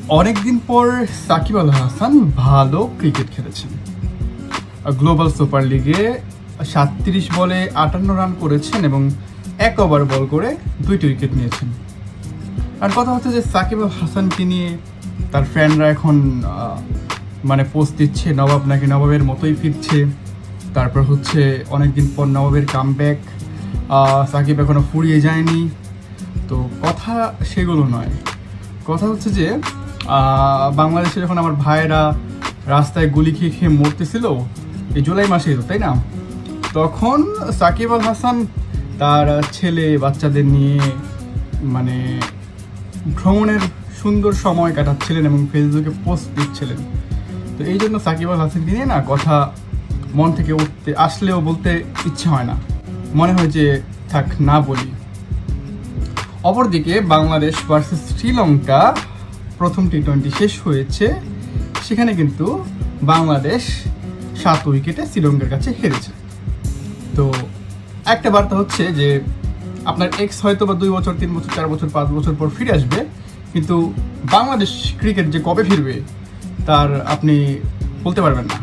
অনেকদিন পর সাকিব আল হাসান ভালো ক্রিকেট খেলেছেন। গ্লোবাল সুপার লিগে 37 বলে 58 রান করেছেন এবং 1 ওভার বল করে 2টি উইকেট নিয়েছেন। আর কথা হচ্ছে যে সাকিব আল হাসানকে নিয়ে তার ফ্যানরা এখন মানে পোস্ট দিচ্ছে নবাব নাকি নবাবের মতোই ফিরছে। তারপর হচ্ছে অনেকদিন পর নবাবের কামব্যাক, সাকিব এখনো ফুরিয়ে যায়নি। তো কথা সেগুলো নয়, কথা হচ্ছে যে বাংলাদেশে যখন আমার ভাইয়েরা রাস্তায় গুলি খেয়ে খেয়ে মরতেছিল এই জুলাই মাসেই, তাই না, তখন সাকিব আল হাসান তার ছেলে বাচ্চাদের নিয়ে মানে ভ্রমণের সুন্দর সময় কাটাচ্ছিলেন এবং ফেসবুকে পোস্ট দিচ্ছিলেন। তো এই জন্য সাকিব আল হাসানকে নিয়ে না কথা মন থেকে উঠতে আসলেও বলতে ইচ্ছে হয় না, মনে হয় যে থাক না বলি। অপরদিকে বাংলাদেশ ভার্সেস শ্রীলঙ্কা প্রথম টি20 শেষ হয়েছে, সেখানে কিন্তু বাংলাদেশ 7 উইকেটে শ্রীলঙ্কার কাছে হেরেছে। তো একটা বার্তা হচ্ছে যে আপনার এক্স হয়তো বা 2 বছর 3 বছর 4 বছর 5 বছর পর ফিরে আসবে, কিন্তু বাংলাদেশ ক্রিকেট যে কবে ফিরবে তার আপনি বলতে পারবেন না।